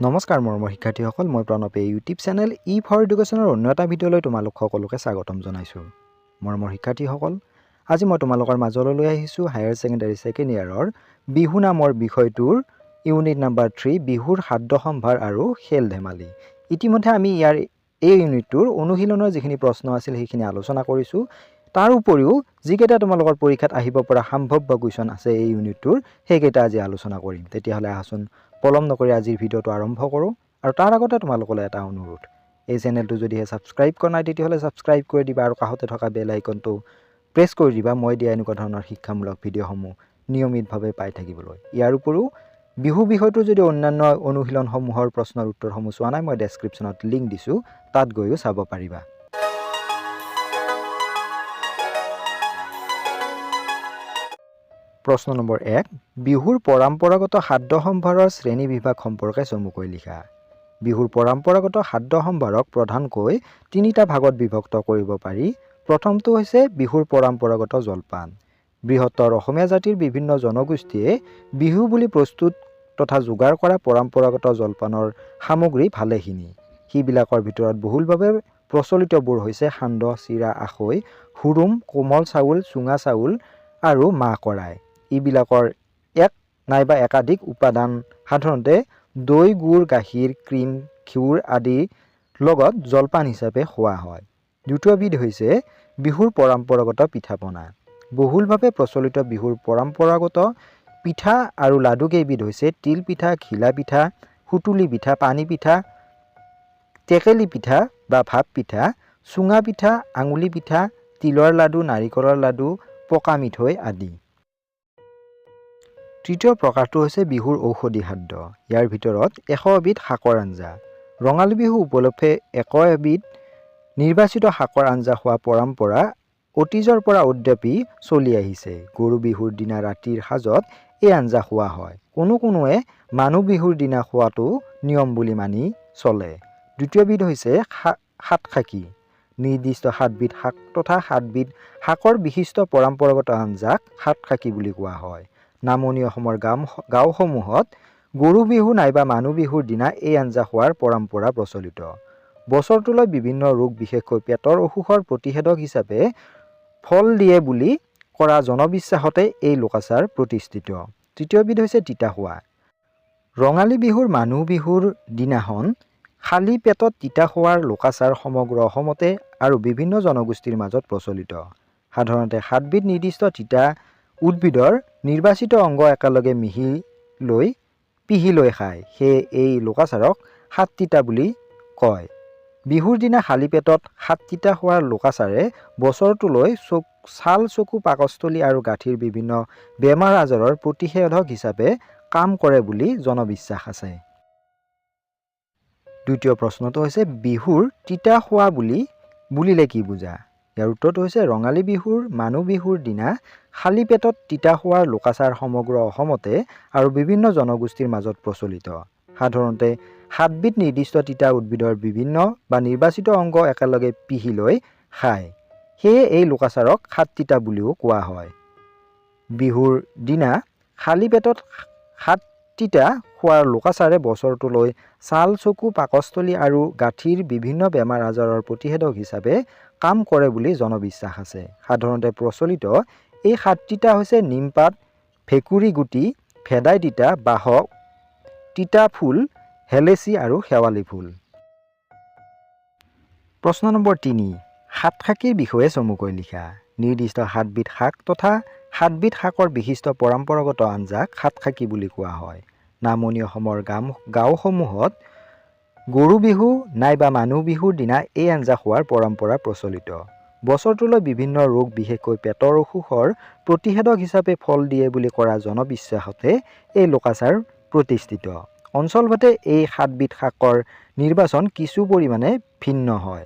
নমস্কাৰ মৰমৰ শিক্ষাৰ্থীসকল, মই প্ৰণৱে ইউটিউব চেনেল ই ফৰ এডুকেশ্যনৰ অন্য এটা ভিডিঅ'লৈ তোমালোক সকলোকে স্বাগতম জনাইছোঁ। মৰমৰ শিক্ষাৰ্থীসকল, আজি মই তোমালোকৰ মাজলৈ লৈ আহিছোঁ হায়াৰ ছেকেণ্ডাৰী ছেকেণ্ড ইয়াৰৰ বিহু নামৰ বিষয়টোৰ ইউনিট নাম্বাৰ 3 বিহুৰ খাদ্য সম্ভাৰ আৰু খেল ধেমালি। ইতিমধ্যে আমি ইয়াৰ এই ইউনিটটোৰ অনুশীলনৰ যিখিনি প্ৰশ্ন আছিল সেইখিনি আলোচনা কৰিছোঁ। তাৰ উপৰিও যিকেইটা তোমালোকৰ পৰীক্ষাত আহিব পৰা সম্ভাৱ্য কুৱেশ্যন আছে এই ইউনিটটোৰ সেইকেইটা আজি আলোচনা কৰিম। তেতিয়াহ'লে আহাচোন পলম নকৰি আজিৰ ভিডিঅ'টো আৰম্ভ কৰোঁ। আৰু তাৰ আগতে তোমালোকলৈ এটা অনুৰোধ, এই চেনেলটো যদিহে ছাবস্ক্ৰাইব কৰা নাই তেতিয়াহ'লে ছাবস্ক্ৰাইব কৰি দিবা আৰু কাষতে থকা বেল আইকনটো প্ৰেছ কৰি দিবা মই দিয়া এনেকুৱা ধৰণৰ শিক্ষামূলক ভিডিঅ'সমূহ নিয়মিতভাৱে পাই থাকিবলৈ। ইয়াৰ উপৰিও বিহু বিষয়টো যদি অন্যান্য অনুশীলনসমূহৰ প্ৰশ্নৰ উত্তৰসমূহ চোৱা নাই মই ডেছক্ৰিপশ্যনত লিংক দিছোঁ, তাত গৈও চাব পাৰিবা। প্ৰশ্ন নম্বৰ 1, বিহুৰ পৰম্পৰাগত খাদ্য সম্ভাৰৰ শ্ৰেণী বিভাগ সম্পৰ্কে চমুকৈ লিখা। বিহুৰ পৰম্পৰাগত খাদ্য সম্ভাৰক প্ৰধানকৈ তিনিটা ভাগত বিভক্ত কৰিব পাৰি। প্ৰথমটো হৈছে বিহুৰ পৰম্পৰাগত জলপান। বৃহত্তৰ অসমীয়া জাতিৰ বিভিন্ন জনগোষ্ঠীয়ে বিহু বুলি প্ৰস্তুত তথা যোগাৰ কৰা পৰম্পৰাগত জলপানৰ সামগ্ৰী ভালেখিনি। সেইবিলাকৰ ভিতৰত বহুলভাৱে প্ৰচলিতবোৰ হৈছে সান্দহ, চিৰা, আখৈ, হুৰুম, কোমল চাউল, চুঙা চাউল আৰু মাহ কৰাই। এইবিলাকৰ এক নাইবা একাধিক উপাদান সাধাৰণতে দৈ, গুড়, গাখীৰ, ক্ৰীম, ঘিউৰ আদিৰ লগত জলপান হিচাপে খোৱা হয়। দ্বিতীয়বিধ হৈছে বিহুৰ পৰম্পৰাগত পিঠা-পনা। বহুলভাৱে প্ৰচলিত বিহুৰ পৰম্পৰাগত পিঠা আৰু লাডু কেইবিধ হৈছে তিল পিঠা, ঘিলা পিঠা, সুতুলি পিঠা, পানী পিঠা, টেকেলি পিঠা বা ভাপ পিঠা, চুঙা পিঠা, আঙুলি পিঠা, তিলৰ লাডু, নাৰিকলৰ লাডু, পকা মিঠৈ আদি। তৃতীয় প্ৰকাৰটো হৈছে বিহুৰ ঔষধি খাদ্য। ইয়াৰ ভিতৰত 100 এবিধ শাকৰ আঞ্জা। ৰঙালী বিহু উপলক্ষে 100 এবিধ নিৰ্বাচিত শাকৰ আঞ্জা খোৱা পৰম্পৰা অতীজৰ পৰা অদ্যাপি চলি আহিছে। গৰু বিহুৰ দিনা ৰাতিৰ সাজত এই আঞ্জা খোৱা হয়। কোনোৱে মানুহ বিহুৰ দিনা খোৱাটো নিয়ম বুলি মানি চলে। দ্বিতীয়বিধ হৈছে সাতখাকি। নিৰ্দিষ্ট 7বিধ শাক তথা 7বিধ শাকৰ বিশিষ্ট পৰম্পৰাগত আঞ্জাক সাতখাকি বুলি কোৱা হয়। নামনি অসমৰ গাঁওসমূহত গৰু বিহু নাইবা মানুহ বিহুৰ দিনা এই আঞ্জা খোৱাৰ পৰম্পৰা প্ৰচলিত। বছৰটোলৈ বিভিন্ন ৰোগ বিশেষকৈ পেটৰ অসুখৰ প্ৰতিষেধক হিচাপে ফল দিয়ে বুলি কৰা জনবিশ্বাসতে এই লোকাচাৰ প্ৰতিষ্ঠিত। তৃতীয়বিধ হৈছে তিতা খোৱা। ৰঙালী বিহুৰ মানুহ বিহুৰ দিনাখন খালী পেটত তিতা খোৱাৰ লোকাচাৰ সমগ্ৰ অসমতে আৰু বিভিন্ন জনগোষ্ঠীৰ মাজত প্ৰচলিত। সাধাৰণতে 7বিধ নিৰ্দিষ্ট তিতা উদ্ভিদৰ নিৰ্বাচিত অংগ একেলগে পিহি লৈ খায়। সেয়ে এই লোকাচাৰক সাত তিতা বুলি কয়। বিহুৰ দিনা খালী পেটত 7 তিতা খোৱাৰ লোকাচাৰে বছৰটোলৈ ছাল, চকু, পাকস্থলী আৰু গাঁঠিৰ বিভিন্ন বেমাৰ আজাৰৰ প্ৰতিষেধক হিচাপে কাম কৰে বুলি জনবিশ্বাস আছে। দ্বিতীয় প্ৰশ্নটো হৈছে বিহুৰ তিতা খোৱা বুলিলে কি বুজা? ইয়াৰ উত্তৰটো হৈছে ৰঙালী বিহুৰ মানুহ বিহুৰ দিনা খালী পেটত তিতা খোৱাৰ লোকাচাৰ সমগ্ৰ অসমতে আৰু বিভিন্ন জনগোষ্ঠীৰ মাজত প্ৰচলিত। সাধাৰণতে 7বিধ নিৰ্দিষ্ট তিতা উদ্ভিদৰ বিভিন্ন বা নিৰ্বাচিত অংগ একেলগে পিহি লৈ খায়। সেয়ে এই লোকাচাৰক সাত তিতা বুলিও কোৱা হয়। বিহুৰ দিনা খালী পেটত 7 তিতা খোৱাৰ লোকাচাৰে বছৰটোলৈ ছাল, চকু, পাকস্থলী আৰু গাঁঠিৰ বিভিন্ন বেমাৰ আজাৰৰ প্ৰতিষেধক হিচাপে কাম কৰে বুলি জনবিশ্বাস আছে। সাধাৰণতে প্ৰচলিত এই 7 তিতা হৈছে নিমপাত, ভেকুৰী গুটি, ভেদাই তিতা, বাহক, তিতা ফুল, হেলেচি আৰু শেৱালি ফুল। প্ৰশ্ন নম্বৰ 3, সাতখাকিৰ বিষয়ে চমুকৈ লিখা। নিৰ্দিষ্ট 7বিধ শাক তথা 7বিধ শাকৰ বিশিষ্ট পৰম্পৰাগত আঞ্জাক সাতখাকি বুলি কোৱা হয়। নামনি অসমৰ গাঁওসমূহত গৰু বিহু নাইবা মানুহ বিহুৰ দিনা এই আঞ্জা খোৱাৰ পৰম্পৰা প্ৰচলিত। বছৰটোলৈ বিভিন্ন ৰোগ বিশেষকৈ পেটৰ অসুখৰ প্ৰতিষেধক হিচাপে ফল দিয়ে বুলি কৰা জনবিশ্বাসতে এই লোকাচাৰ প্ৰতিষ্ঠিত। অঞ্চলভেদে এই 7বিধ শাকৰ নিৰ্বাচন কিছু পৰিমাণে ভিন্ন হয়।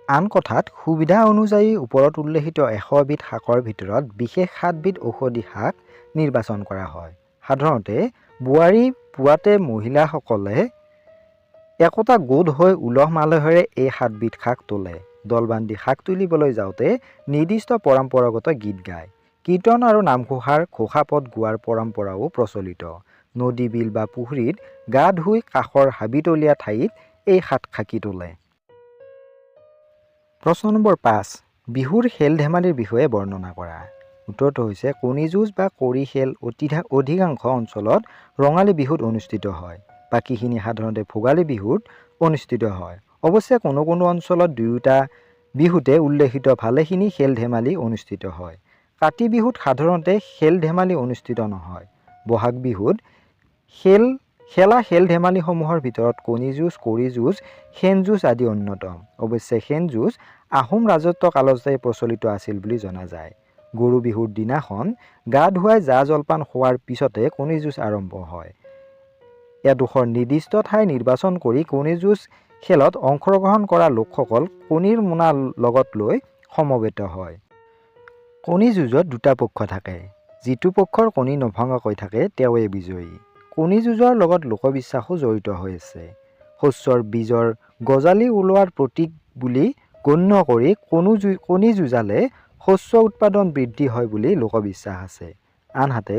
আন কথাত সুবিধা অনুযায়ী ওপৰত উল্লেখিত 100 বিধ শাকৰ ভিতৰত বিশেষ 7বিধ ঔষধি শাক নিৰ্বাচন কৰা হয়। সাধাৰণতে বোৱাৰী পুৱাতে মহিলাসকলে একোটা গোট হৈ উলহ মালহেৰে এই 7বিধ শাক তোলে। দল বান্ধি শাক তুলিবলৈ যাওঁতে নিৰ্দিষ্ট পৰম্পৰাগত গীত গায়। কীৰ্তন আৰু নামঘোষাৰ ঘোষাপদ গোৱাৰ পৰম্পৰাও প্ৰচলিত। নদী বিল বা পুখুৰীত গা ধুই কাষৰ হাবিতলীয়া ঠাইত এই সাত খাকি তোলে। প্ৰশ্ন নম্বৰ 5 বিহুৰ খেল ধেমালিৰ বিষয়ে বৰ্ণনা কৰা। উত্তৰটো হৈছে কণী যুঁজ বা কড়ি খেল অধিকাংশ অঞ্চলত ৰঙালী বিহুত অনুষ্ঠিত হয়। বাকীখিনি সাধাৰণতে ভোগালী বিহুত অনুষ্ঠিত হয়। অৱশ্যে কোনো কোনো অঞ্চলত দুয়োটা বিহুতে উল্লেখিত ভালেখিনি খেল ধেমালি অনুষ্ঠিত হয়। কাতি বিহুত সাধাৰণতে খেল ধেমালি অনুষ্ঠিত নহয়। বহাগ বিহুত খেলা খেল ধেমালিসমূহৰ ভিতৰত কণী যুঁজ, কড়ি যুঁজ, শেন যুঁজ আদি অন্যতম। অৱশ্যে শেন যুঁজ আহোম ৰাজত্ব কালতে প্ৰচলিত আছিল বুলি জনা যায়। গৰু বিহুৰ দিনাখন গা ধুৱাই জা জলপান খোৱাৰ পিছতে কণী যুঁজ আৰম্ভ হয়। এডোখৰ নিৰ্দিষ্ট ঠাই নিৰ্বাচন কৰি কণী যুঁজ খেলত অংশগ্ৰহণ কৰা লোকসকল কণীৰ মোনা লগত লৈ সমবেত হয়। কণী যুঁজত দুটা পক্ষ থাকে। যিটো পক্ষৰ কণী নভঙাকৈ থাকে তেওঁৱে বিজয়ী। কণী যুঁজৰ লগত লোকবিশ্বাসো জড়িত হৈ আছে। শস্যৰ বীজৰ গজালি ওলোৱাৰ প্ৰতীক বুলি গণ্য কৰি কণী যুঁজালে শস্য উৎপাদন বৃদ্ধি হয় বুলি লোকবিশ্বাস আছে। আনহাতে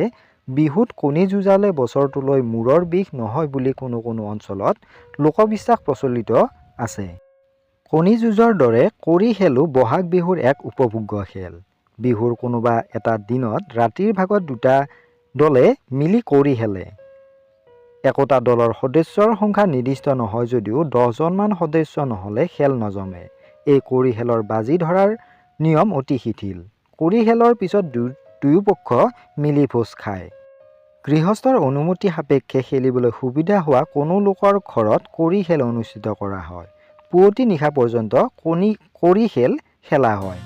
বিহুত কণী যুঁজালে বছৰটোলৈ মূৰৰ বিষ নহয় বুলি কোনো কোনো অঞ্চলত লোকবিশ্বাস প্ৰচলিত আছে। কণী যুঁজৰ দৰে কড়ি খেলো বহাগ বিহুৰ এক উপভোগ্য খেল। বিহুৰ কোনোবা এটা দিনত ৰাতিৰ ভাগত দুটা দলে মিলি কড়ি খেলে। একোটা দলৰ সদস্যৰ সংখ্যা নিৰ্দিষ্ট নহয় যদিও 10জনমান সদস্য নহ'লে খেল নজমে। এই কড়ি খেলৰ বাজি ধৰাৰ নিয়ম অতি শিথিল। কড়ি খেলৰ পিছত দুয়োপক্ষ মিলি ভোজ খায়। গৃহস্থৰ অনুমতি সাপেক্ষে খেলিবলৈ সুবিধা হোৱা কোনো লোকৰ ঘৰত কড়ি খেল অনুষ্ঠিত কৰা হয়। পুৱতি নিশা পৰ্যন্ত কড়ি খেল খেলা হয়।